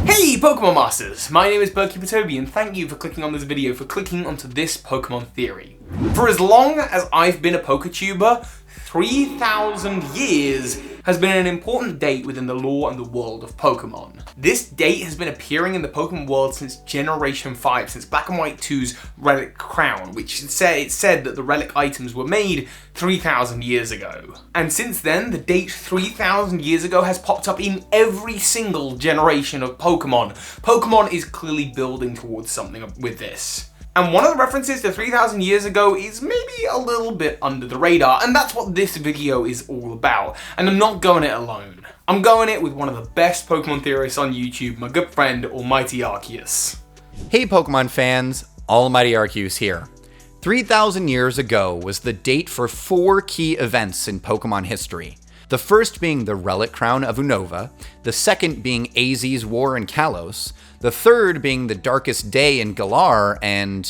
Hey Pokemon Masters! My name is Berkey and thank you for clicking on this video, for clicking onto this Pokemon theory. For as long as I've been a PokeTuber, 3,000 years has been an important date within the lore and the world of Pokemon. This date has been appearing in the Pokemon world since Generation 5, since Black and White 2's Relic Crown, which it said that the relic items were made 3,000 years ago. And since then, the date 3,000 years ago has popped up in every single generation of Pokemon. Pokemon is clearly building towards something with this. And one of the references to 3,000 years ago is maybe a little bit under the radar, and that's what this video is all about. And I'm not going it alone. I'm going it with one of the best Pokemon theorists on YouTube, my good friend, Almighty Arceus. Hey Pokemon fans, Almighty Arceus here. 3,000 years ago was the date for 4 key events in Pokemon history. The first being the Relic Crown of Unova, the second being AZ's war in Kalos, the third being the Darkest Day in Galar, and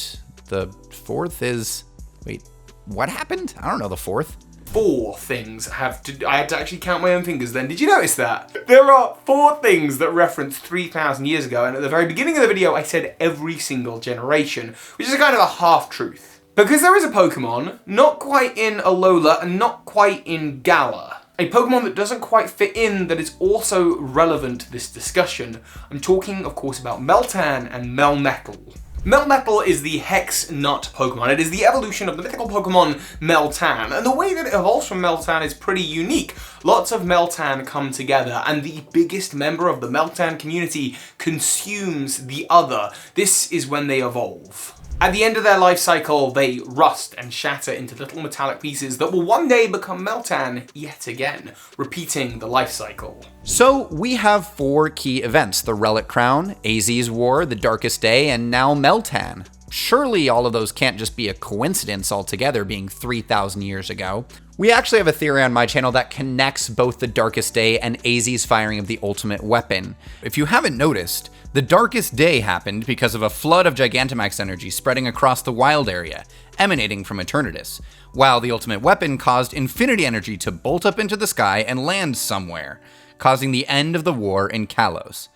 the fourth is... wait, what happened? I don't know the fourth. 4 things have to... I had to actually count my own fingers then. Did you notice that? There are 4 things that reference 3,000 years ago, and at the very beginning of the video I said every single generation, which is a kind of a half-truth. Because there is a Pokemon, not quite in Alola and not quite in Galar. A Pokemon that doesn't quite fit in that is also relevant to this discussion. I'm talking, of course, about Meltan and Melmetal. Melmetal is the Hex Nut Pokemon. It is the evolution of the mythical Pokemon Meltan, and the way that it evolves from Meltan is pretty unique. Lots of Meltan come together, and the biggest member of the Meltan community consumes the other. This is when they evolve. At the end of their life cycle, they rust and shatter into little metallic pieces that will one day become Meltan yet again, repeating the life cycle. So we have 4 key events: the Relic Crown, AZ's war, the Darkest Day, and now Meltan. Surely all of those can't just be a coincidence altogether, being 3,000 years ago. We actually have a theory on my channel that connects both the Darkest Day and AZ's firing of the ultimate weapon. If you haven't noticed, the Darkest Day happened because of a flood of Gigantamax energy spreading across the wild area, emanating from Eternatus, while the ultimate weapon caused infinity energy to bolt up into the sky and land somewhere, causing the end of the war in Kalos.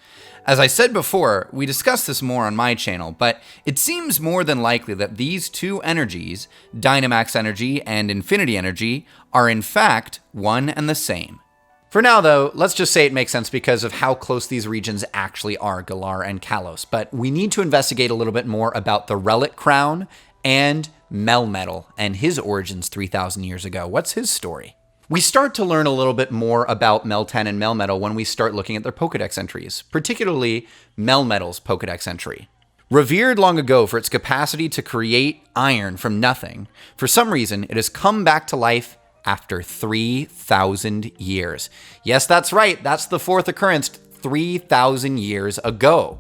As I said before, we discussed this more on my channel, but it seems more than likely that these 2 energies, Dynamax energy and infinity energy, are in fact one and the same. For now though, let's just say it makes sense because of how close these regions actually are, Galar and Kalos, but we need to investigate a little bit more about the Relic Crown and Melmetal and his origins 3,000 years ago. What's his story? We start to learn a little bit more about Meltan and Melmetal when we start looking at their Pokedex entries, particularly Melmetal's Pokedex entry. Revered long ago for its capacity to create iron from nothing, for some reason it has come back to life after 3,000 years. Yes, that's right, that's the 4th occurrence 3,000 years ago.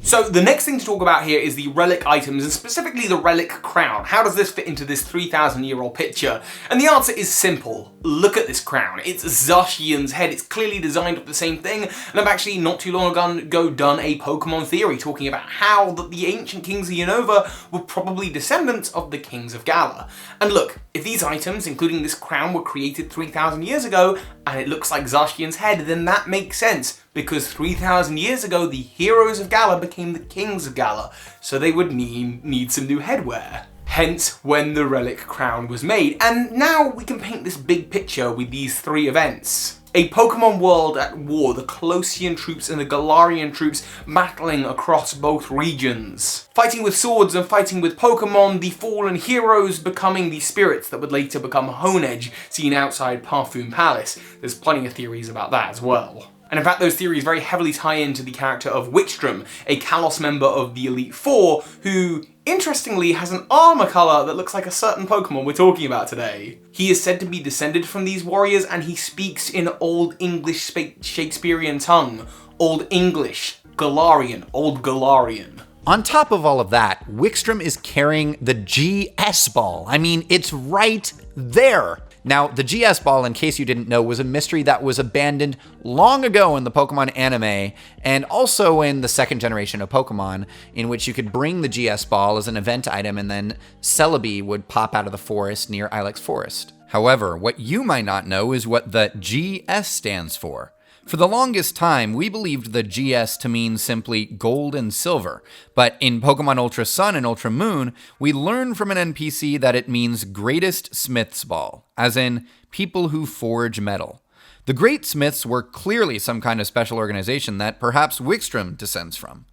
So the next thing to talk about here is the relic items, and specifically the Relic Crown. How does this fit into this 3,000-year-old picture? And the answer is simple. Look at this crown. It's Zacian's head. It's clearly designed of the same thing, and I've actually not too long ago done a Pokemon theory talking about how the ancient kings of Unova were probably descendants of the kings of Galar. And look, if these items, including this crown, were created 3,000 years ago, and it looks like Zacian's head, then that makes sense. Because 3,000 years ago, the heroes of Galar became the kings of Galar, so they would need some new headwear. Hence, when the Relic Crown was made. And now we can paint this big picture with these 3 events. A Pokemon world at war, the Kalosian troops and the Galarian troops battling across both regions. Fighting with swords and fighting with Pokemon, the fallen heroes becoming the spirits that would later become Honedge, seen outside Parfum Palace. There's plenty of theories about that as well. And in fact, those theories very heavily tie into the character of Wilgrim, a Kalos member of the Elite Four, who, interestingly, has an armor color that looks like a certain Pokemon we're talking about today. He is said to be descended from these warriors, and he speaks in Old English Shakespearean tongue. Old English, Galarian, Old Galarian. On top of all of that, Wilgrim is carrying the GS ball. I mean, it's right there. Now, the GS ball, in case you didn't know, was a mystery that was abandoned long ago in the Pokemon anime, and also in the 2nd generation of Pokemon, in which you could bring the GS ball as an event item and then Celebi would pop out of the forest near Ilex Forest. However, what you might not know is what the GS stands for. For the longest time, we believed the GS to mean simply gold and silver, but in Pokemon Ultra Sun and Ultra Moon, we learned from an NPC that it means Greatest Smith's Ball, as in people who forge metal. The Great Smiths were clearly some kind of special organization that perhaps Wilgrim descends from.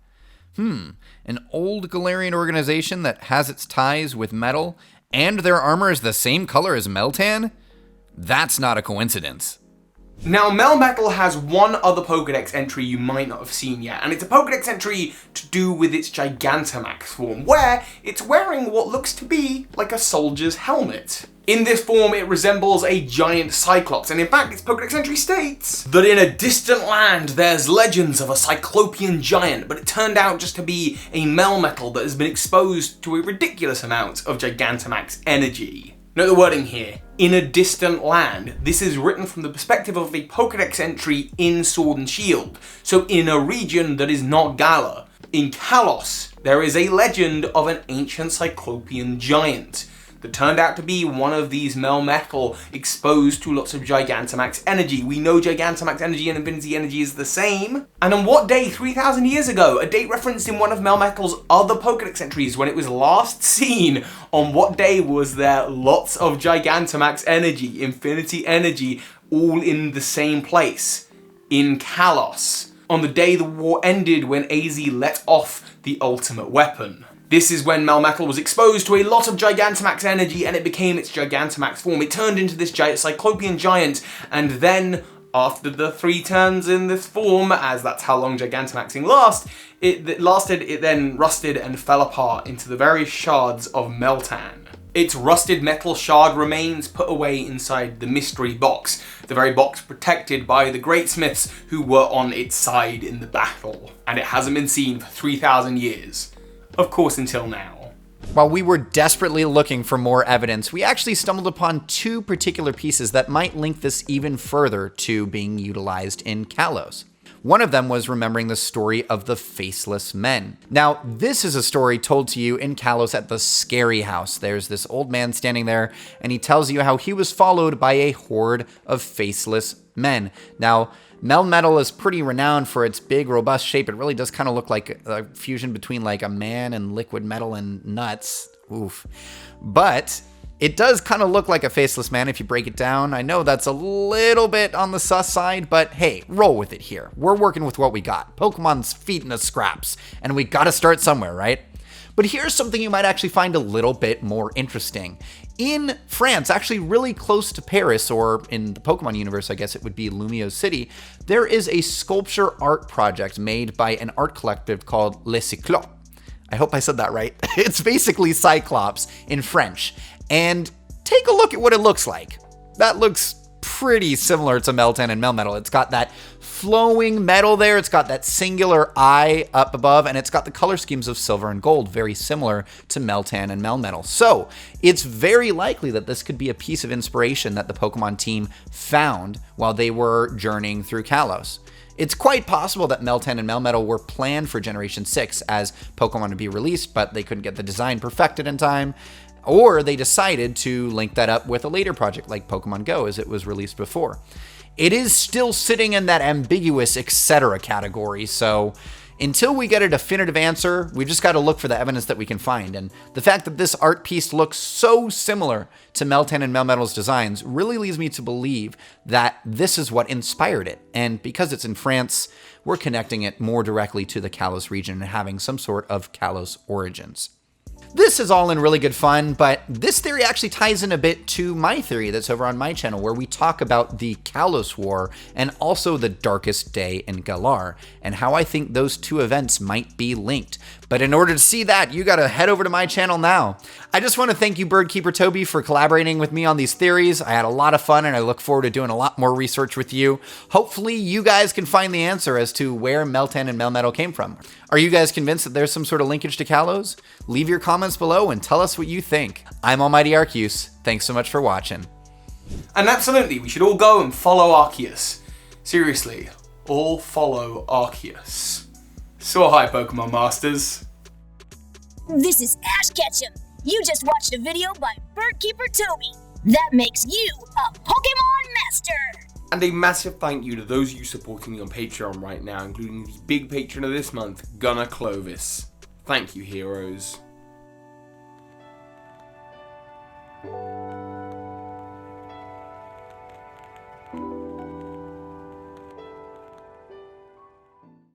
An old Galarian organization that has its ties with metal, and their armor is the same color as Meltan? That's not a coincidence. Now, Melmetal has one other Pokedex entry you might not have seen yet, and it's a Pokedex entry to do with its Gigantamax form, where it's wearing what looks to be like a soldier's helmet. In this form, it resembles a giant Cyclops, and in fact, its Pokedex entry states that in a distant land, there's legends of a Cyclopean giant, but it turned out just to be a Melmetal that has been exposed to a ridiculous amount of Gigantamax energy. Note the wording here, in a distant land. This is written from the perspective of a Pokedex entry in Sword and Shield, so in a region that is not Galar. In Kalos, there is a legend of an ancient Cyclopean giant that turned out to be one of these Melmetal exposed to lots of Gigantamax energy. We know Gigantamax energy and Infinity energy is the same. And on what day 3,000 years ago, a date referenced in one of Melmetal's other Pokedex entries when it was last seen, on what day was there lots of Gigantamax energy, Infinity energy, all in the same place? In Kalos. On the day the war ended when AZ let off the ultimate weapon. This is when Melmetal was exposed to a lot of Gigantamax energy and it became its Gigantamax form. It turned into this giant Cyclopean giant, and then after the 3 turns in this form, as that's how long Gigantamaxing it then rusted and fell apart into the various shards of Meltan. Its rusted metal shard remains put away inside the mystery box, the very box protected by the Great Smiths who were on its side in the battle. And it hasn't been seen for 3,000 years. Of course, until now. While we were desperately looking for more evidence, we actually stumbled upon 2 particular pieces that might link this even further to being utilized in Kalos. One of them was remembering the story of the Faceless Men. Now, this is a story told to you in Kalos at the Scary House. There's this old man standing there, and he tells you how he was followed by a horde of faceless men. Now, Melmetal is pretty renowned for its big, robust shape. It really does kind of look like a fusion between like a man and liquid metal and nuts. Oof. But it does kind of look like a faceless man if you break it down. I know that's a little bit on the sus side, but hey, roll with it here. We're working with what we got. Pokemon's feet in the scraps, and we gotta start somewhere, right? But here's something you might actually find a little bit more interesting. In France, actually really close to Paris, or in the Pokemon universe, I guess it would be Lumio City, there is a sculpture art project made by an art collective called Les Cyclopes. I hope I said that right. It's basically Cyclops in French. And take a look at what it looks like. That looks pretty similar to Meltan and Melmetal. It's got that flowing metal there, it's got that singular eye up above, and it's got the color schemes of silver and gold, very similar to Meltan and Melmetal. So it's very likely that this could be a piece of inspiration that the Pokemon team found while they were journeying through Kalos. It's quite possible that Meltan and Melmetal were planned for Generation 6 as Pokemon to be released, but they couldn't get the design perfected in time. Or they decided to link that up with a later project like Pokemon Go as it was released before. It is still sitting in that ambiguous etc. category, so until we get a definitive answer, we've just got to look for the evidence that we can find. And the fact that this art piece looks so similar to Meltan and Melmetal's designs really leads me to believe that this is what inspired it. And because it's in France, we're connecting it more directly to the Kalos region and having some sort of Kalos origins. This is all in really good fun, but this theory actually ties in a bit to my theory that's over on my channel, where we talk about the Kalos War and also the Darkest Day in Galar, and how I think those 2 events might be linked. But in order to see that, you gotta head over to my channel now. I just want to thank you, Birdkeeper Toby, for collaborating with me on these theories. I had a lot of fun, and I look forward to doing a lot more research with you. Hopefully, you guys can find the answer as to where Meltan and Melmetal came from. Are you guys convinced that there's some sort of linkage to Kalos? Leave your comments below and tell us what you think. I'm Almighty Arceus. Thanks so much for watching. And absolutely, we should all go and follow Arceus. Seriously, all follow Arceus. So hi, Pokemon Masters. This is Ash Ketchum. You just watched a video by Birdkeeper Toby. That makes you a Pokemon Master. And a massive thank you to those of you supporting me on Patreon right now, including the big patron of this month, Gunnar Clovis. Thank you, heroes.